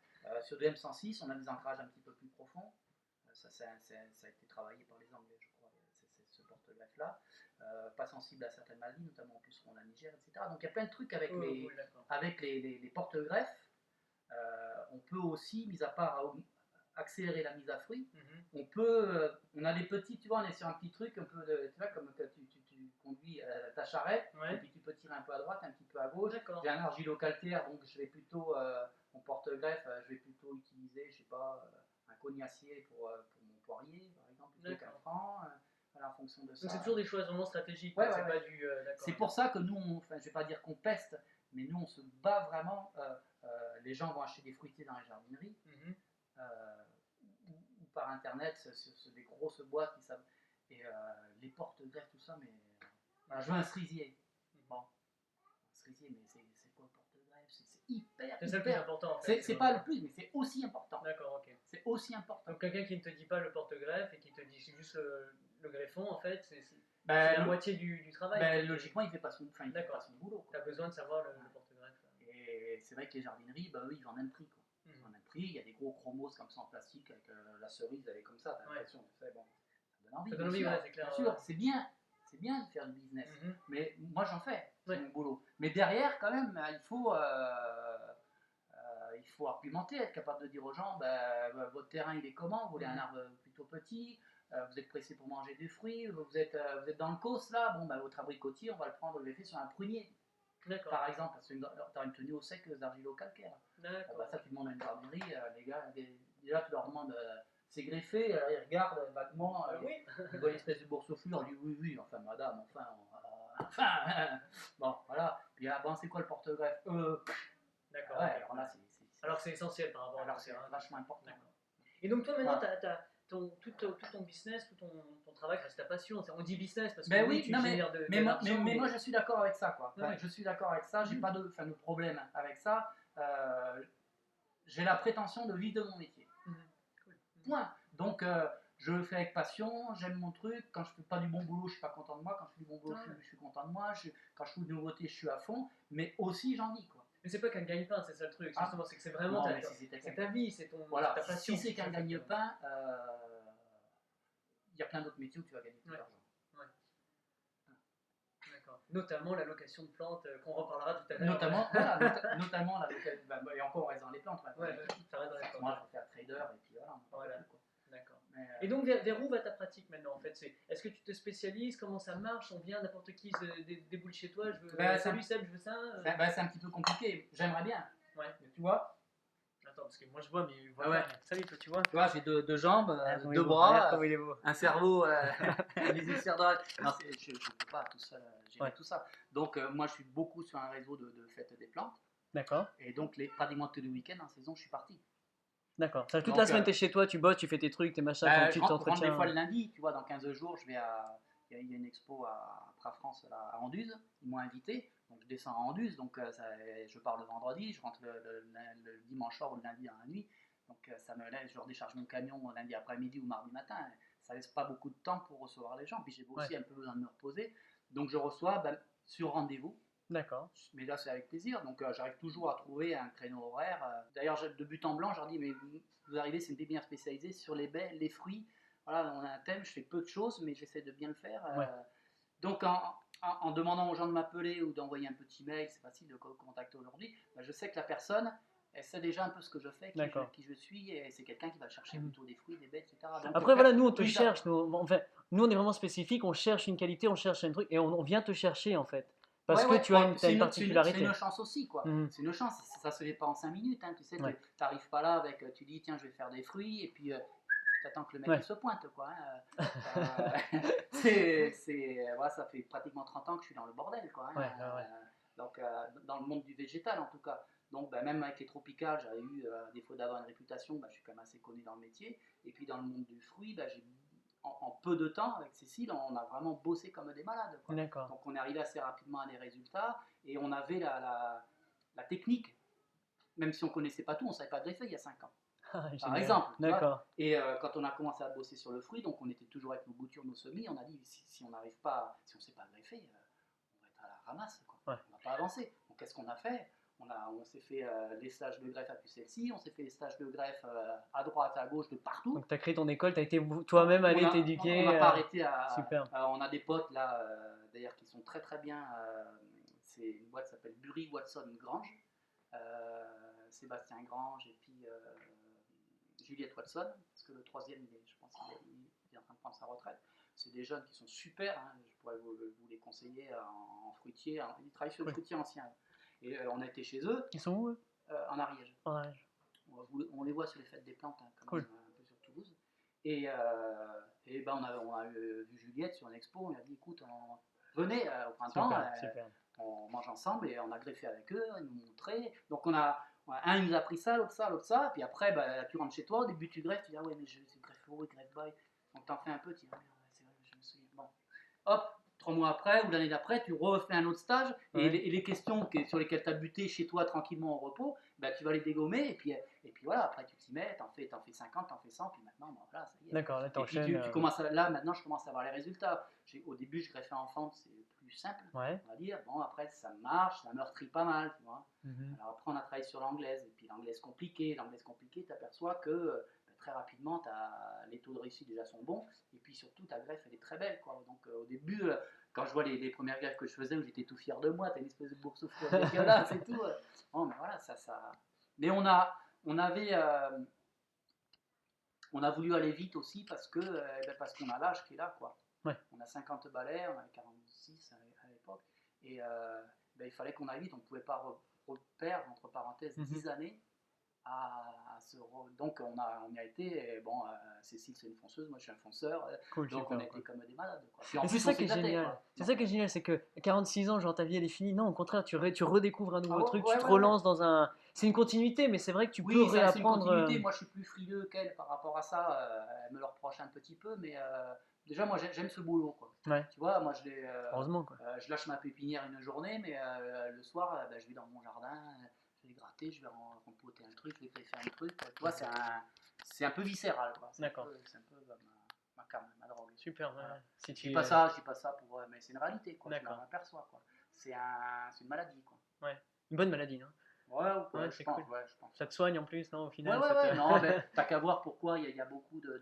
Sur du M106, on a des ancrages un petit peu plus profonds. Ça a été travaillé par les Anglais, je crois, ce porte-greffe-là. Pas sensible à certaines maladies, notamment en plus on a Niger, etc. Donc il y a plein de trucs avec les porte-greffes. On peut aussi, mis à part accélérer la mise à fruit, on a des petits, tu vois, on est sur un petit truc, un peu tu vois, comme quand tu conduis ta charrette, et puis tu peux tirer un peu à droite, un petit peu à gauche. J'ai un argilo-calcaire, donc je vais plutôt, mon porte-greffe, je vais plutôt utiliser, je sais pas, un cognacier pour mon poirier, par exemple, plutôt qu'un franc. Voilà, en fonction de ça. Donc c'est toujours des choix vraiment stratégiques. C'est pour ça que nous, je ne vais pas dire qu'on peste, mais nous on se bat vraiment. Les gens vont acheter des fruitiers dans les jardineries, ou par internet, c'est des grosses boîtes qui savent. Et les porte-greffes, tout ça, mais. Je veux un cerisier. Bon, un cerisier, mais c'est quoi le porte-greffe? C'est hyper. C'est ça le plus important en fait. C'est pas le plus, mais c'est aussi important. D'accord, ok. C'est aussi important. Donc quelqu'un qui ne te dit pas le porte-greffe et qui te dit juste le greffon, en fait, c'est la moitié du travail. Logiquement, il ne fait pas son boulot. Tu as besoin de savoir le porte-greffe. Et c'est vrai que les jardineries, bah, eux, ils vendent un prix. Quoi. Ils vendent un prix, il y a des gros chromos comme ça en plastique, avec la cerise, elle est comme ça, t'as l'impression. Bon, ça donne envie. Ça donne envie, ouais, c'est clair. Bien sûr, c'est bien. C'est bien de faire du business. Mais moi, j'en fais, c'est Ouais. mon boulot. Mais derrière, quand même, il faut argumenter, être capable de dire aux gens, votre terrain, il est comment? Vous voulez un arbre plutôt petit? Vous êtes pressé pour manger des fruits? Vous êtes dans le cos, là? Bon, votre abricotier, on va le prendre, on le fait sur un prunier. Par exemple, parce que tu as une tenue au sec d'argilo-calcaire. Bon, ça, tu demandes à une jardinerie, les gars, déjà, tu leur demandes, c'est greffé, ils regardent vaguement, Oui. ils voient une espèce de boursouflure, ils disent oui, enfin, madame, bon, voilà. Puis, bon, c'est quoi le porte-greffe? D'accord. Ouais, alors là, alors que c'est essentiel par rapport à c'est vachement important. Et donc, toi, maintenant, tout ton business, tout ton travail, c'est ta passion. On dit business parce que tu génères de l'argent. Mais moi, je suis d'accord avec ça, quoi. Ouais. Je suis d'accord avec ça, j'ai pas de problème avec ça. J'ai la prétention de vivre de mon métier. Cool. Point. Donc, je le fais avec passion, j'aime mon truc. Quand je fais pas du bon boulot, je suis pas content de moi. Quand je fais du bon boulot, je suis content de moi. Quand je trouve une nouveauté, je suis à fond. Mais aussi, j'en vis, quoi. Mais c'est pas qu'un gagne-pain, c'est ça le truc. Justement, c'est que c'est vraiment c'est ta vie, c'est ta passion. Si c'est qu'un gagne-pain, il y a plein d'autres métiers où tu vas gagner plus d'argent. Ouais. D'accord. Notamment la location de plantes, qu'on reparlera tout à l'heure. Notamment la location. Et encore, on reste dans les plantes. Ouais, ça reste dans les plantes. Moi, je vais faire trader et puis voilà. Tout, quoi. D'accord. Et donc, vers où va ta pratique maintenant en fait? Est-ce que tu te spécialises? Comment ça marche? On vient, n'importe qui se déboule chez toi? Salut Seb, je veux ça. C'est un petit peu compliqué. J'aimerais bien. Ouais. Mais tu vois. Attends, parce que moi je vois, mais voilà. Salut, toi, tu vois. Tu vois, j'ai deux jambes, deux bras, un cerveau, les cerveaux. Non, je ne peux pas tout seul gérer tout ça. Donc, moi, je suis beaucoup sur un réseau de fêtes des plantes. D'accord. Et donc, pratiquement tous les week-ends en saison, je suis parti. D'accord. Ça, toute la semaine, tu es chez toi, tu bosses, tu fais tes trucs, tes machins, tu t'entretiens. Des fois le lundi, tu vois, dans 15 jours, je vais il y a une expo à Prafrance, à Anduze. Ils m'ont invité, donc je descends à Anduze. Donc, je pars le vendredi, je rentre le dimanche soir ou le lundi dans la nuit. Donc, je redécharge mon camion lundi après-midi ou mardi matin. Ça laisse pas beaucoup de temps pour recevoir les gens. Puis j'ai aussi un peu besoin de me reposer. Donc, je reçois sur rendez-vous. D'accord. Mais là, c'est avec plaisir. Donc, j'arrive toujours à trouver un créneau horaire. D'ailleurs, de but en blanc, je leur dis, mais vous arrivez, c'est une pépinière spécialisée sur les baies, les fruits. Voilà, on a un thème, je fais peu de choses, mais j'essaie de bien le faire. Donc, en demandant aux gens de m'appeler ou d'envoyer un petit mail, c'est facile de contacter aujourd'hui, je sais que la personne, elle sait déjà un peu ce que je fais, qui je suis, et c'est quelqu'un qui va chercher plutôt des fruits, des baies, etc. Donc, après, voilà, nous, on te cherche. Nous, on est vraiment spécifique, on cherche une qualité, on cherche un truc, et on vient te chercher, en fait. Parce que tu as une particularité. C'est une chance aussi, quoi. C'est une chance, ça se fait pas en 5 minutes. Hein. Tu sais, tu n'arrives pas là avec, tu dis, tiens, je vais faire des fruits, et puis tu attends que le mec il se pointe, quoi. Hein. Voilà, ça fait pratiquement 30 ans que je suis dans le bordel, quoi. Hein. Donc, dans le monde du végétal, en tout cas. Donc, même avec les tropicales, j'avais eu, à défaut d'avoir une réputation, je suis quand même assez connu dans le métier. Et puis, dans le monde du fruit, j'ai en peu de temps, avec Cécile, on a vraiment bossé comme des malades. Quoi. Donc on est arrivé assez rapidement à des résultats et on avait la technique, même si on ne connaissait pas tout, on ne savait pas greffer il y a 5 ans. Par exemple. Et quand on a commencé à bosser sur le fruit, donc on était toujours avec nos boutures, nos semis, on a dit si on n'arrive pas, si on ne sait pas greffer, on va être à la ramasse. Quoi. On ne va pas avancer. Donc qu'est-ce qu'on a fait? On s'est fait les stages de greffe à Pucelcy, on s'est fait les stages de greffe à droite, à gauche, de partout. Donc tu as créé ton école, tu as été toi-même allé t'éduquer. On n'a pas arrêté à... Super. On a des potes là, d'ailleurs, qui sont très très bien. C'est une boîte qui s'appelle Bury Watson Grange. Sébastien Grange et puis Juliette Watson, parce que le troisième, je pense qu'il est en train de prendre sa retraite. C'est des jeunes qui sont super, hein, je pourrais vous les conseiller en fruitier. Ils travaillent sur le fruitier ancien. Et on a été chez eux. Ils sont où en Ariège. On les voit sur les fêtes des plantes, hein, comme un peu sur Toulouse. Et on a vu Juliette sur une expo, on a dit écoute, venez au printemps, super. On mange ensemble et on a greffé avec eux, ils nous montraient. Donc un il nous a pris ça, l'autre ça, puis après tu rentres chez toi, au début tu greffes, tu dis ah ouais mais je greffe haut, greffe bas. Donc t'en fais un peu, tu dis ah merde, c'est vrai, je me souviens. Bon, hop, 3 mois après ou l'année d'après, tu refais un autre stage et les questions sur lesquelles tu as buté chez toi tranquillement au repos, tu vas les dégommer et puis voilà, après tu t'y mets, t'en fais 50, t'en fais 100, puis maintenant, voilà, ça y est. D'accord, là t'enchaînes. Maintenant je commence à avoir les résultats. Au début, je greffais en fente, c'est plus simple, Ouais. on va dire. Bon, après, ça marche, ça meurtrit pas mal, tu vois. Mhm. Alors après, on a travaillé sur l'anglaise, et puis l'anglaise compliquée, tu aperçois que très rapidement, les taux de réussite déjà sont bons, et puis surtout, ta greffe, elle est très belle, quoi. Donc au début, quand je vois les premières greffes que je faisais, où j'étais tout fier de moi, t'as une espèce de bourse au four dégueulasse et tout. Bon, mais voilà, ça... Mais on a voulu aller vite aussi parce qu'on a l'âge qui est là, quoi. Ouais. On a 50 balais, on avait 46 à l'époque, et il fallait qu'on aille vite, on ne pouvait pas reperdre, entre parenthèses, 10 années donc on y a été, et bon, Cécile c'est une fonceuse, moi je suis un fonceur, Cool, donc super, on a été comme des malades, quoi. Puis en et plus, c'est ça on qui est s'éclatait, génial. quoi. C'est ça qui est génial, c'est que 46 ans, genre ta vie elle est finie. Non, au contraire, tu redécouvres un nouveau Ah ouais, truc, ouais, tu te ouais, relances dans un. C'est une continuité, mais c'est vrai que tu peux oui, c'est une réapprendre. continuité. Moi, je suis plus frileux qu'elle par rapport à ça. Elle me le reproche un petit peu, mais déjà, moi, j'aime ce boulot, quoi. Ouais. Tu vois, moi, Heureusement, quoi. je lâche ma pépinière une journée, mais le soir, je vais dans mon jardin, je vais gratter, je vais rempoter un truc, je vais greffer un truc. Tu vois, c'est un peu viscéral, quoi. D'accord. C'est un peu ma drogue. Super. Voilà. Si Je tu... dis pas ça mais c'est une réalité, quoi. Je m'en aperçois, quoi. C'est une maladie, quoi. Ouais. Une bonne maladie, non? Ouais, c'est cool. Je pense. Ça te soigne en plus, non, au final? Ouais. Non, mais t'as qu'à voir pourquoi il y a beaucoup de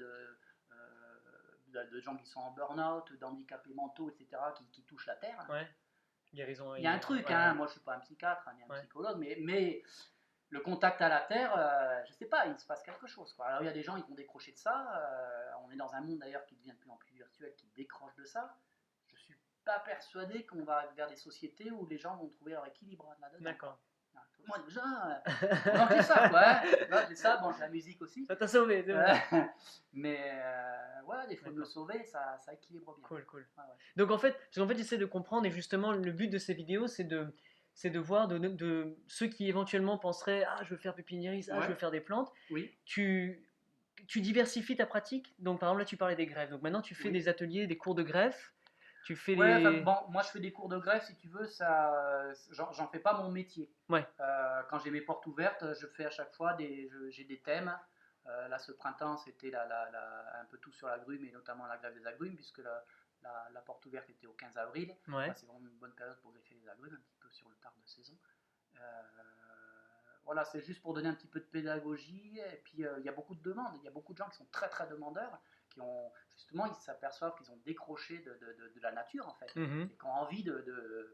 gens qui sont en burn-out, d'handicapés mentaux, etc., qui touchent la terre. Ouais. Guérison. Il y a un truc, hein. Moi je suis pas un psychiatre, ni un psychologue, mais le contact à la terre, je sais pas, il se passe quelque chose, quoi. Alors il y a des gens qui vont décrocher de ça. On est dans un monde d'ailleurs qui devient de plus en plus virtuel, qui décroche de ça. Je suis pas persuadé qu'on va vers des sociétés où les gens vont trouver leur équilibre là-dedans. D'accord. Moi déjà, j'ai ça, quoi. Hein. Là, j'ai ça, bon, j'ai la musique aussi. Ça t'a sauvé, c'est bon. Mais ouais, des fois de me sauver, ça équilibre bien. Cool. Ouais. Donc en fait, j'essaie de comprendre, et justement, le but de ces vidéos, c'est de voir de ceux qui éventuellement penseraient ah je veux faire pépiniériste, je veux faire des plantes. Oui. Tu diversifies ta pratique. Donc par exemple là tu parlais des greffes. Donc maintenant tu fais des ateliers, des cours de greffe. Tu fais moi je fais des cours de greffe si tu veux, j'en fais pas mon métier. Ouais. Quand j'ai mes portes ouvertes, je fais à chaque fois j'ai des thèmes. Là ce printemps c'était un peu tout sur l'agrume et notamment la greffe des agrumes puisque la porte ouverte était au 15 avril. Ouais. C'est vraiment une bonne période pour greffer les agrumes, un petit peu sur le tard de saison. Voilà, c'est juste pour donner un petit peu de pédagogie. Et puis il y a beaucoup de demandes, il y a beaucoup de gens qui sont très très demandeurs, qui ont justement, ils s'aperçoivent qu'ils ont décroché de la nature en fait, et qui ont envie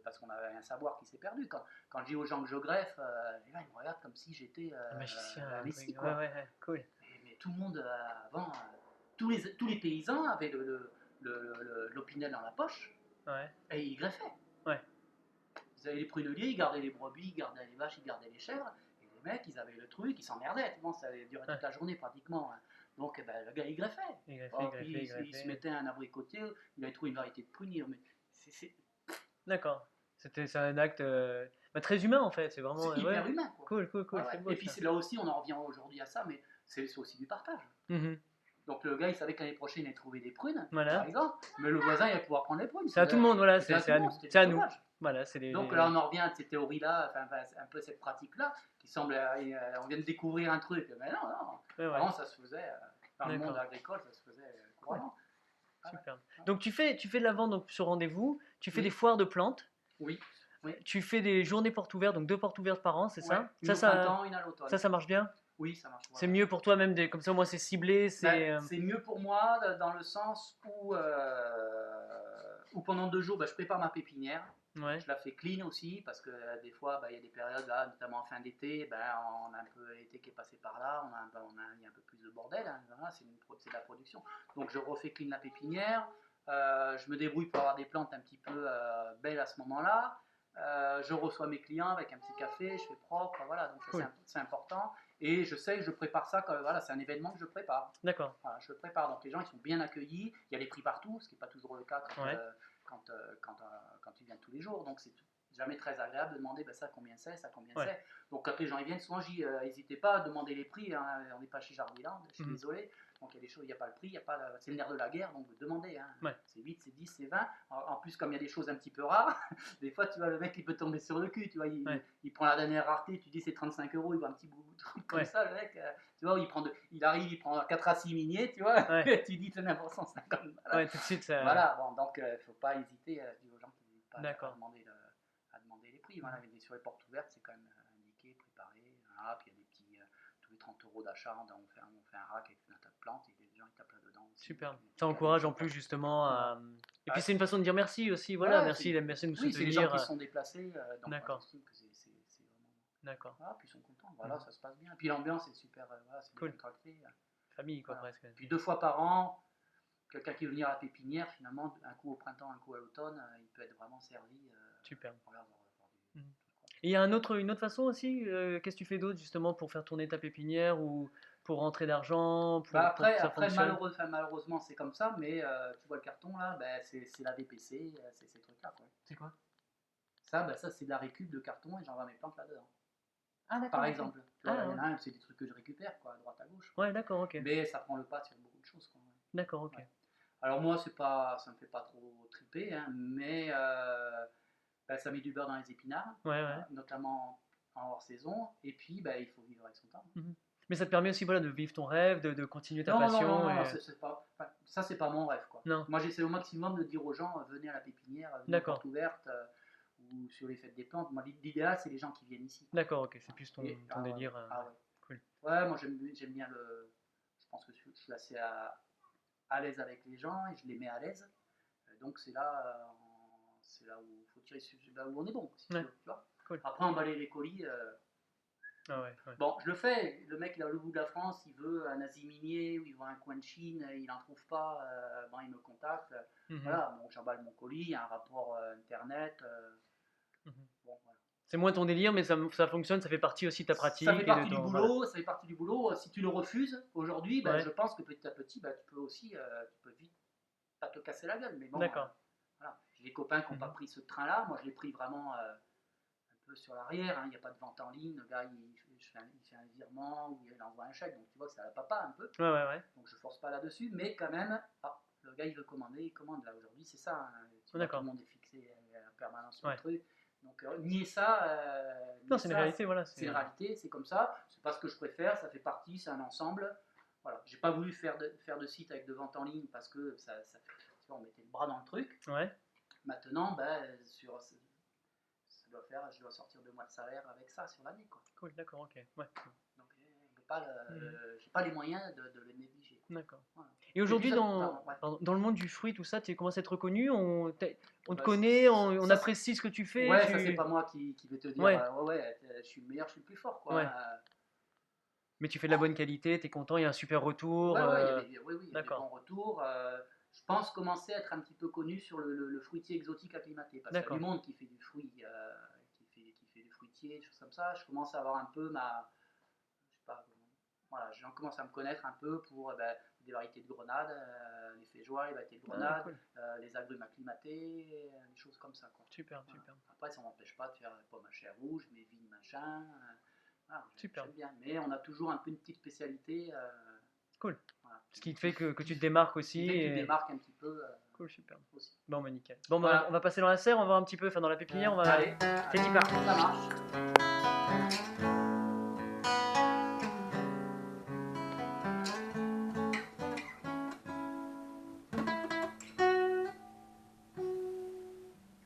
parce qu'on a un savoir qui s'est perdu. Quand je dis aux gens que je greffe, les gens ils me regardent comme si j'étais un magicien, un messie, quoi. Ouais, cool. Mais tout le monde avant, tous les paysans avaient l'opinel dans la poche, et ils greffaient. Ouais. Ils avaient les pruneliers, ils gardaient les brebis, ils gardaient les vaches, ils gardaient les chèvres. Et les mecs, ils avaient le truc, ils s'emmerdaient. Bon, ça durait toute la journée pratiquement. Donc le gars, il greffait. Il se mettait un abricotier, il avait trouvé une variété de pruniers. Mais D'accord. C'est un acte très humain en fait. C'est vraiment hyper humain, quoi. Cool. Beau, et puis là aussi, on en revient aujourd'hui à ça, mais c'est aussi du partage. Donc le gars, il savait que l'année prochaine, il allait trouver des prunes, par exemple, mais le voisin, il allait pouvoir prendre les prunes. C'est à tout le monde, voilà, c'est à nous. C'est à nous. Voilà, donc là, on en revient à ces théories-là, un peu cette pratique-là, qui semble, on vient de découvrir un truc, mais non. Avant, ça se faisait, dans le monde agricole, ça se faisait couramment. Super. Donc tu fais de la vente donc, sur rendez-vous, tu fais des foires de plantes. Oui. Tu fais des journées portes ouvertes, donc 2 portes ouvertes par an, c'est ça? Une au printemps, une à l'automne. Ça marche bien? Oui, ça marche. C'est mieux pour toi, même comme ça, moi, c'est ciblé. C'est mieux pour moi dans le sens où pendant 2 jours, je prépare ma pépinière. Je la fais clean aussi parce que des fois, il y a des périodes, là, notamment en fin d'été, on a un peu l'été qui est passé par là, il y a un peu plus de bordel. Hein, voilà, c'est de la production. Donc je refais clean la pépinière. Je me débrouille pour avoir des plantes un petit peu belles à ce moment-là. Je reçois mes clients avec un petit café, je fais propre, voilà, donc c'est important. Et je sais que je prépare ça, c'est un événement que je prépare. D'accord. Voilà, je le prépare, donc les gens ils sont bien accueillis, il y a les prix partout, ce qui n'est pas toujours le cas quand tu viens tous les jours, donc c'est jamais très agréable de demander ça combien c'est, c'est. Donc quand les gens ils viennent, souvent n'hésitez pas à demander les prix, hein, on n'est pas chez Jardiland, je suis désolé. Donc il y a des choses, il n'y a pas le prix, c'est le nerf de la guerre, donc demandez. Hein. C'est 8, c'est 10, c'est 20. En plus, comme il y a des choses un petit peu rares, des fois, tu vois, le mec, il peut tomber sur le cul. Tu vois, il prend la dernière rareté, tu dis c'est 35 €, il voit un petit bout de truc comme ça, le mec. Tu vois, il arrive, il prend 4 à 6 miniers, tu vois, tu dis c'est 950. Voilà. Tout de suite, ça... Voilà, bon, donc il ne faut pas hésiter, je dis aux gens qui n'hésitent pas D'accord. à demander les prix. Voilà, sur les portes ouvertes, c'est quand même indiqué, préparé. Voilà, puis il y a des petits, tous les 30 € d'achat, on fait un rack avec un tas de plantes et des gens ils tapent là-dedans aussi. Super. Des petits Ça encourage cadeaux, en plus justement à... Et puis Ouais. c'est une façon de dire merci aussi. Voilà, Ouais, merci de nous oui, c'est les gens soutenir. qui se sont déplacés, donc moi, D'accord. j'estime que c'est vraiment. D'accord. Voilà, puis ils sont contents, voilà, ça se passe bien. Puis l'ambiance est super, voilà, c'est Cool. bien tracté. Famille quoi Voilà. presque. Puis 2 fois par an, quelqu'un qui veut venir à la pépinière, finalement, un coup au printemps, un coup à l'automne, il peut être vraiment servi. Super. Voilà, on va avoir des Mhm. trucs. Et il y a une autre façon aussi. Qu'est-ce que tu fais d'autre justement pour faire tourner ta pépinière ou pour rentrer d'argent, pour Bah que ça après fonctionne? malheureusement c'est comme ça, mais tu vois le carton là, bah, c'est la VPC, c'est ces trucs-là. C'est quoi? Ça c'est de la récup de carton et j'envoie mes plantes là-dedans. Ah d'accord. Par Ok. exemple, tu vois, Ah il y ouais. en a un, c'est des trucs que je récupère, quoi, à droite à gauche. Ouais, d'accord, ok. Mais ça prend le pas sur beaucoup de choses. Quoi, ouais. D'accord, ok. Ouais. Alors moi, ça me fait pas trop triper, hein, mais bah, ça met du beurre dans les épinards, Ouais, ouais. notamment en hors saison. Et puis, bah, il faut vivre avec son temps. Mhm. Mais ça te permet aussi voilà, de vivre ton rêve, de continuer ta Non, passion. non, Et... c'est pas, enfin, ça c'est pas mon rêve, quoi. Non, Moi, j'essaie au maximum de dire aux gens, venez à la pépinière, venez aux d'accord. portes ouvertes ou sur les fêtes des plantes. Moi, l'idéal, c'est les gens qui viennent ici. D'accord, ok. C'est plus ton Et, délire. ah ouais. Cool. Ouais, moi j'aime bien le. Je pense que je suis assez à l'aise avec les gens et je les mets à l'aise. Donc c'est là où faut tirer là où on est bon, si Ouais. tu veux, tu vois. Cool. Après emballer les colis. Ah ouais, ouais. Bon, je le fais. Le mec il est à l'autre bout de la France, il veut un Asie minier ou il veut un coin de Chine, il n'en trouve pas. Bon, il me contacte. Mhm. Voilà, donc j'emballe mon colis, il y a un rapport internet. Mhm. Bon, voilà. C'est moins ton délire, mais ça fonctionne, ça fait partie aussi de ta pratique. Ça fait et partie de du ton... boulot, ça fait partie du boulot. Si tu le refuses aujourd'hui, ben, Ouais. je pense que petit à petit, ben, tu peux aussi, tu peux vite pas te casser la gueule. Mais bon, D'accord. voilà. J'ai des copains qui n'ont pas Mhm. pris ce train-là. Moi, je l'ai pris vraiment un peu sur l'arrière. Il n'y a pas de vente en ligne. Le gars, il fait un virement ou il envoie un chèque. Donc tu vois que ça va papa un peu. Ouais, ouais, ouais. Donc je force pas là-dessus. Mais quand même, le gars, il veut commander, il commande. Là, aujourd'hui, c'est ça. Hein. Tu vois, tout D'accord. le monde est fixé en permanence sur Ouais. le truc. Donc nier ça, Non, c'est une réalité, voilà. c'est une réalité, c'est comme ça. C'est pas ce que je préfère, ça fait partie, c'est un ensemble. Voilà. J'ai pas voulu faire de site avec de vente en ligne parce que tu vois, on mettait le bras dans le truc. Ouais. Maintenant, ben, je dois sortir 2 mois de salaire avec ça sur l'année, quoi. Cool, d'accord, ok. Ouais. Donc j'ai pas les moyens de le négliger. D'accord. Voilà. Et aujourd'hui, puis dans le monde du fruit, tout ça, tu commences à être reconnu, on te Bah, connaît, on ça, apprécie ce que tu fais. Ouais, ça c'est pas moi qui vais te dire, Ouais. ouais, je suis le meilleur, je suis le plus fort, quoi. Ouais. Mais tu fais de la bonne qualité, tu es content, il y a un super retour. Ouais, il y a des D'accord. bons retours. Je pense commencer à être un petit peu connu sur le fruitier exotique acclimaté. Parce qu'il y a D'accord. du monde qui fait du fruit, qui fait du fruitier, des choses comme ça. Je commence à avoir un peu je sais pas, voilà, j'en commence à me connaître un peu pour des variétés de grenades, les féjois, les variétés de grenades, cool. les agrumes acclimatés, des choses comme ça, quoi. Super, Voilà. super. Après, ça m'empêche pas de faire pomme à chair rouge, mes vignes machin. Voilà, Super. j'aime bien. Mais on a toujours un peu une petite spécialité. Cool. Voilà. Ce qui te fait que tu te démarques aussi. Qui fait que tu te démarques un petit peu. Cool, super. Aussi. Bon, bah nickel. Bon, Voilà. on va passer dans la serre, on va voir un petit peu, enfin dans la pépinière, on va. Allez, C'est qui part. ça marche.